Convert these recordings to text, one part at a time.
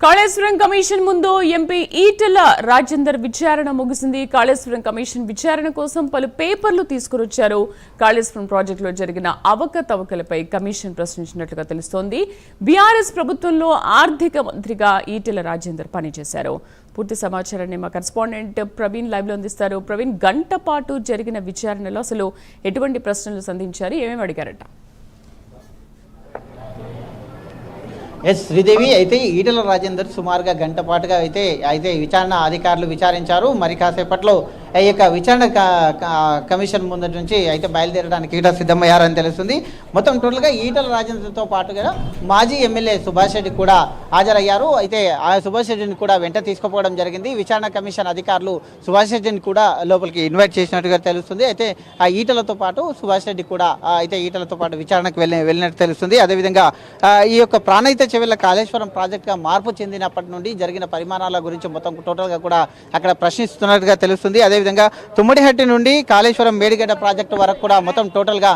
Kaleshwaram commission ముందు MP Etela Rajender విచారణ ముగిసింది. కాళేశ్వరం కమిషన్ విచారణ కోసం పలు పేపర్లు తీసుకురొచ్చారు. కాళేశ్వరం ప్రాజెక్టులో జరిగిన అవకతవకలపై కమిషన్ ప్రశ్నించినట్లుగా తెలుస్తోంది. బీఆర్ఎస్ ప్రభుత్వంలో ఆర్థిక మంత్రిగా ఈటెల రాజేందర్ పనిచేశారు. పూర్తి సమాచారాన్ని మా కరెస్పాండెంట్ ప్రవీణ్ లైవ్ లో అందిస్తారు. ప్రవీణ్, గంట పాటు జరిగిన విచారణలో అసలు ఎటువంటి ప్రశ్నలు సంధించారు, ఏమేమి అడిగారట? శ్రీదేవి అయితే ఈటెల రాజేందర్ సుమారుగా గంట పాటుగా అయితే విచారణ అధికారులు విచారించారు. మరి కాసేపట్లో ఈ యొక్క విచారణ కమిషన్ ముందు నుంచి అయితే బయలుదేరడానికి ఈటల సిద్ధమయ్యారని తెలుస్తుంది. మొత్తం టోటల్గా ఈటల రాజేందర్తో పాటుగా మాజీ ఎమ్మెల్యే సుభాష్ రెడ్డి కూడా హాజరయ్యారు. అయితే ఆ సుభాష్ రెడ్డిని కూడా వెంట తీసుకుపోవడం జరిగింది. విచారణ కమిషన్ అధికారులు సుభాష్ రెడ్డిని కూడా లోపలికి ఇన్వైట్ చేసినట్టుగా తెలుస్తుంది. అయితే ఆ ఈటలతో పాటు సుభాష్ రెడ్డి కూడా అయితే ఈటలతో పాటు విచారణకు వెళ్ళినట్టు తెలుస్తుంది. అదేవిధంగా ఈ యొక్క ప్రాణహిత చెవెళ్ల కాళేశ్వరం ప్రాజెక్టుగా మార్పు చెందినప్పటి నుండి జరిగిన పరిమాణాల గురించి మొత్తం టోటల్గా కూడా అక్కడ ప్రశ్నిస్తున్నట్టుగా తెలుస్తుంది. అదేవిధంగా తుమ్మడిహట్టి నుండి కాళేశ్వరం మేడిగడ్డ ప్రాజెక్టు వరకు కూడా మొత్తం టోటల్గా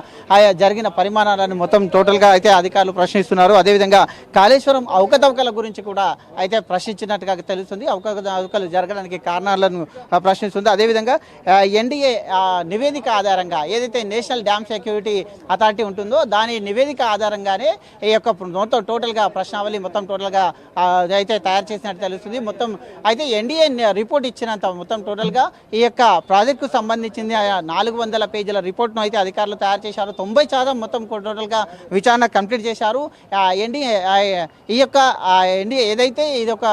జరిగిన పరిమాణాలను మొత్తం టోటల్గా అయితే అధికారులు ప్రశ్నిస్తున్నారు. అదేవిధంగా కాళేశ్వరం అవకతవకల గురించి కూడా అయితే ప్రశ్నించినట్టుగా తెలుస్తుంది. అవకతవకలు జరగడానికి కారణాలను ప్రశ్నిస్తుంది. అదేవిధంగా ఎన్డీఏ నివేదిక ఆధారంగా ఏదైతే నేషనల్ డ్యామ్ సెక్యూరిటీ అథారిటీ ఉంటుందో దాని నివేదిక ఆధారంగానే ఈ యొక్క మొత్తం టోటల్గా ప్రశ్నావళి మొత్తం టోటల్గా అయితే తయారు చేసినట్టు తెలుస్తుంది. మొత్తం అయితే ఎన్డీఏ రిపోర్ట్ ఇచ్చినంత మొత్తం టోటల్గా ఈ యొక్క ప్రాజెక్టుకు సంబంధించింది 400 పేజీల రిపోర్ట్ను అయితే అధికారులు తయారు చేశారు. 90% మొత్తం టోటల్గా విచారణ కంప్లీట్ చేశారు. ఎన్డీఏ ఈ యొక్క ఎన్డీఏ ఏదైతే ఇది ఒక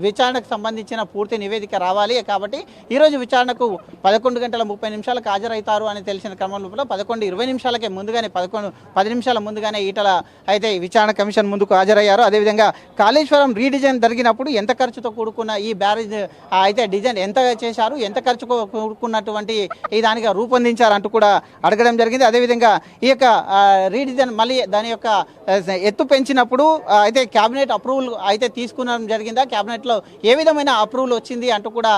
విచారణకు సంబంధించిన పూర్తి నివేదిక రావాలి కాబట్టి ఈరోజు విచారణకు 11:30 హాజరవుతారు అని తెలిసిన క్రమంలో 11:20 ముందుగానే 10 నిమిషాల ముందుగానే ఈటల అయితే విచారణ కమిషన్ ముందుకు హాజరయ్యారు. అదేవిధంగా కాళేశ్వరం రీడిజైన్ జరిగినప్పుడు ఎంత ఖర్చుతో కూడుకున్న ఈ బ్యారేజ్ అయితే డిజైన్ ఎంత చేశారు, ఎంత ఖర్చు కూడుకున్నటువంటి ఈ దానిగా రూపొందించారంటూ కూడా అడగడం జరిగింది. అదేవిధంగా ఈ యొక్క రీడిజైన్ మళ్ళీ దాని యొక్క ఎత్తు పెంచినప్పుడు అయితే క్యాబినెట్ అప్రూవల్ అయితే తీసుకునడం జరిగిందా, క్యాబినెట్లో ఏ విధమైన అప్రూవల్ వచ్చింది అంటూ కూడా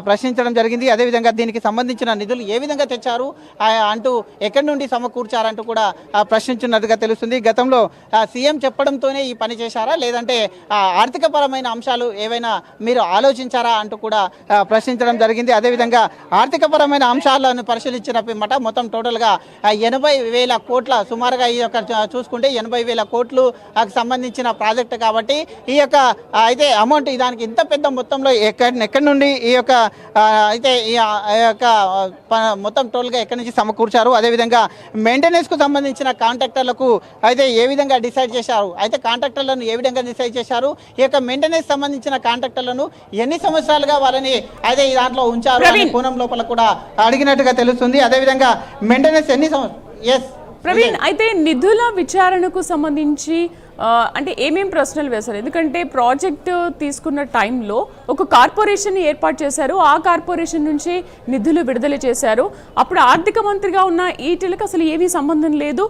ప్రశ్నించడం జరిగింది. అదేవిధంగా దీనికి సంబంధించిన నిధులు ఏ విధంగా తెచ్చారు అంటూ ఎక్కడి నుండి సమకూర్చారంటూ కూడా ప్రశ్నించినట్టుగా తెలుస్తుంది. గతంలో సీఎం చెప్పడంతోనే ఈ పని చేశారా, లేదంటే ఆర్థిక పరమైన అంశాలు ఏవైనా మీరు ఆలోచించారా అంటూ కూడా ప్రశ్నించడం జరిగింది. అదేవిధంగా ఆర్థిక పరమైన అంశాలను పరిశీలించిన పిమ్మట మొత్తం టోటల్గా 80,000 కోట్ల సుమారుగా ఈ యొక్క చూసుకుంటే 80,000 కోట్లు సంబంధించిన ప్రాజెక్టు కాబట్టి ఈ యొక్క అయితే అమౌంట్ దానికి ఇంత పెద్ద మొత్తంలో ఎక్కడి నుండి ఈ యొక్క అయితే ఈ యొక్క మొత్తం టోటల్గా ఎక్కడి నుంచి సమకూర్చారు, అదేవిధంగా మెయింటెనెన్స్కు సంబంధించిన కాంట్రాక్టర్లకు అయితే ఏ విధంగా డిసైడ్ చేశారు, అయితే కాంట్రాక్టర్లను ఏ విధంగా డిసైడ్ చేశారు, ఈ యొక్క మెయింటెనెన్స్ సంబంధించిన కాంట్రాక్టర్లను ఎన్ని సంవత్సరాలుగా వాళ్ళని అయితే ఈ దాంట్లో ఉంచారు అనే కోణం లోపల కూడా అడిగినట్టుగా తెలుస్తుంది. అదేవిధంగా మెయింటెనెన్స్ ఎన్ని ప్రవీణ్, అయితే నిధుల విచారణకు సంబంధించి అంటే ఏమేం ప్రశ్నలు వేశారు? ఎందుకంటే ప్రాజెక్టు తీసుకున్న టైంలో ఒక కార్పొరేషన్ ఏర్పాటు చేశారు, ఆ కార్పొరేషన్ నుంచి నిధులు విడుదల చేశారు. అప్పుడు ఆర్థిక మంత్రిగా ఉన్న ఈటెలకు అసలు ఏమీ సంబంధం లేదు.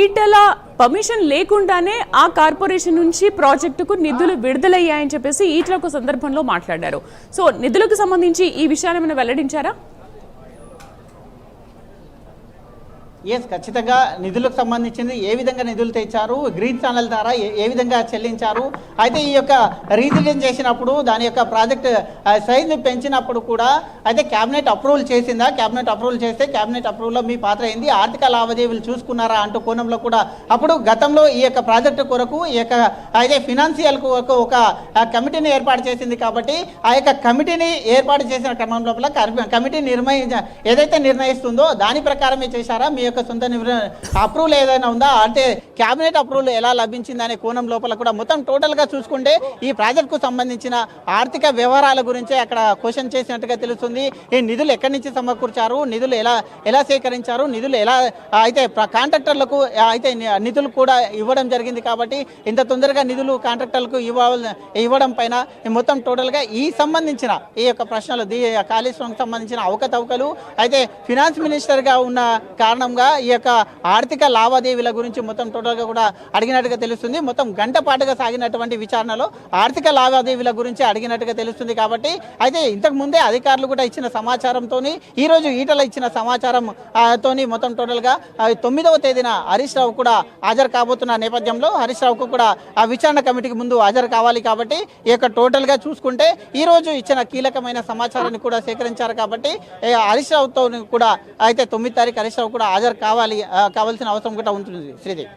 ఈటెల పర్మిషన్ లేకుండానే ఆ కార్పొరేషన్ నుంచి ప్రాజెక్టుకు నిధులు విడుదలయ్యాయని చెప్పేసి ఈటెల ఒక సందర్భంలో మాట్లాడారు. సో నిధులకు సంబంధించి ఈ విషయాన్ని ఏమైనా వెల్లడించారా? ఖచ్చితంగా నిధులకు సంబంధించింది ఏ విధంగా నిధులు తెచ్చారు, గ్రీన్ ఛానల్ ద్వారా ఏ విధంగా చెల్లించారు, అయితే ఈ యొక్క రీడిజైన్ చేసినప్పుడు దాని యొక్క ప్రాజెక్ట్ సైజు పెంచినప్పుడు కూడా అయితే క్యాబినెట్ అప్రూవల్ చేసిందా, క్యాబినెట్ అప్రూవల్ చేస్తే క్యాబినెట్ అప్రూవల్లో మీ పాత్ర ఏంది, ఆర్థిక లావాదేవీలు చూసుకున్నారా అంటూ కోణంలో కూడా అప్పుడు గతంలో ఈ యొక్క ప్రాజెక్టు కొరకు ఈ యొక్క అయితే ఫినాన్షియల్ కొరకు ఒక కమిటీని ఏర్పాటు చేసింది కాబట్టి ఆ యొక్క కమిటీని ఏర్పాటు చేసిన క్రమం లోపల కమిటీ ఏదైతే నిర్ణయిస్తుందో దాని ప్రకారమే చేశారా, మీ యొక్క సొంత అప్రూవల్ ఏదైనా ఉందా, అంటే క్యాబినెట్ అప్రూవల్ ఎలా లభించింది అనే కోణం లోపల కూడా మొత్తం టోటల్గా చూసుకుంటే ఈ ప్రాజెక్టుకు సంబంధించిన ఆర్థిక వ్యవహారాల గురించే అక్కడ క్వశ్చన్ చేసినట్టుగా తెలుస్తుంది. ఈ నిధులు ఎక్కడి నుంచి సమకూర్చారు, నిధులు ఎలా సేకరించారు, నిధులు ఎలా అయితే కాంట్రాక్టర్లకు అయితే నిధులు కూడా ఇవ్వడం జరిగింది కాబట్టి ఇంత తొందరగా నిధులు కాంట్రాక్టర్లకు ఇవ్వడం పైన మొత్తం టోటల్గా ఈ సంబంధించిన ఈ యొక్క ప్రశ్నలు కాళేశ్వరంకి సంబంధించిన అవకతవకలు అయితే ఫినాన్స్ మినిస్టర్గా ఉన్న కారణంగా పాటుగా ఈ యొక్క ఆర్థిక లావాదేవీల గురించి మొత్తం టోటల్గా కూడా అడిగినట్టుగా తెలుస్తుంది. మొత్తం గంట పాటుగా సాగినటువంటి విచారణలో ఆర్థిక లావాదేవీల గురించి అడిగినట్టుగా తెలుస్తుంది. కాబట్టి అయితే ఇంతకు ముందే అధికారులు కూడా ఇచ్చిన సమాచారంతో ఈరోజు ఈటల ఇచ్చిన సమాచారం తోని మొత్తం టోటల్గా 9వ తేదీన హరీష్ రావు కూడా హాజరు కాబోతున్న నేపథ్యంలో హరీష్ రావుకు కూడా ఆ విచారణ కమిటీకి ముందు హాజరు కావాలి. కాబట్టి ఈ యొక్క టోటల్గా చూసుకుంటే ఈ రోజు ఇచ్చిన కీలకమైన సమాచారాన్ని కూడా సేకరించారు. కాబట్టి హరీష్ రావుతో కూడా అయితే 9వ తారీఖు హరీష్ రావు కూడా హాజరు కావాల్సిన అవసరం కూడా ఉంటుంది. శ్రీదేవి,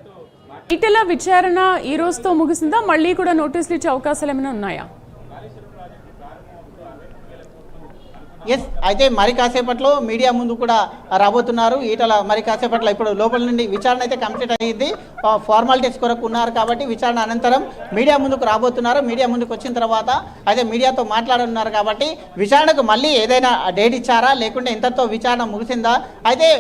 ఈటెల విచారణ ఈ రోజుతో ముగిసిందా? మళ్ళీ కూడా నోటీసులు ఇచ్చే అవకాశాలు ఏమైనా ఉన్నాయా? ఎస్, అయితే మరి కాసేపట్లో మీడియా ముందు కూడా రాబోతున్నారు ఈటల. మరి కాసేపట్లో ఇప్పుడు లోపల నుండి విచారణ అయితే కంప్లీట్ అయ్యింది. ఫార్మాలిటీస్ కొరకు ఉన్నారు కాబట్టి విచారణ అనంతరం మీడియా ముందుకు రాబోతున్నారు. మీడియా ముందుకు వచ్చిన తర్వాత అయితే మీడియాతో మాట్లాడనున్నారు. కాబట్టి విచారణకు మళ్ళీ ఏదైనా డేట్ ఇచ్చారా లేకుంటే ఇంతతో విచారణ ముగిసిందా? అయితే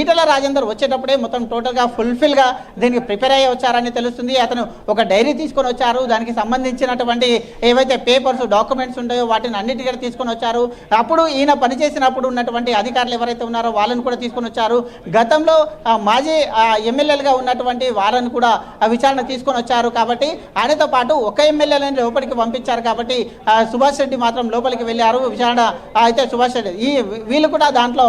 ఈటల రాజేందర్ వచ్చేటప్పుడే మొత్తం టోటల్గా ఫుల్ఫిల్గా దీనికి ప్రిపేర్ అయ్యి వచ్చారని తెలుస్తుంది. అతను ఒక డైరీ తీసుకొని వచ్చారు. దానికి సంబంధించినటువంటి ఏవైతే పేపర్స్ డాక్యుమెంట్స్ ఉంటాయో వాటిని అన్నిటికీ తీసుకొని వచ్చారు. అప్పుడు ఈయన పనిచేసినప్పుడు ఉన్నటువంటి అధికారులు ఎవరైతే ఉన్నారో వాళ్ళని కూడా తీసుకొని వచ్చారు. గతంలో మాజీ ఎమ్మెల్యేలుగా ఉన్నటువంటి వాళ్ళని కూడా విచారణ తీసుకొని వచ్చారు. కాబట్టి ఆయనతో పాటు ఒక ఎమ్మెల్యేలని లోపలికి పంపించారు. కాబట్టి సుభాష్ రెడ్డి మాత్రం లోపలికి వెళ్ళారు. విచారణ అయితే సుభాష్ రెడ్డి వీళ్ళు కూడా దాంట్లో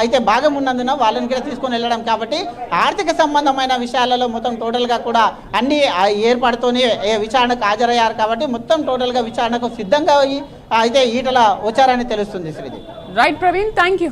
అయితే భాగం ఉన్నందున వాళ్ళని కూడా తీసుకొని వెళ్ళడం. కాబట్టి ఆర్థిక సంబంధమైన విషయాలలో మొత్తం టోటల్గా కూడా అన్ని ఏర్పాటుతోనే విచారణకు హాజరయ్యారు. కాబట్టి మొత్తం టోటల్గా విచారణకు సిద్ధంగా అయితే ఈటల వచ్చారని తెలుస్తుంది. Sridevi. Right Praveen, thank you.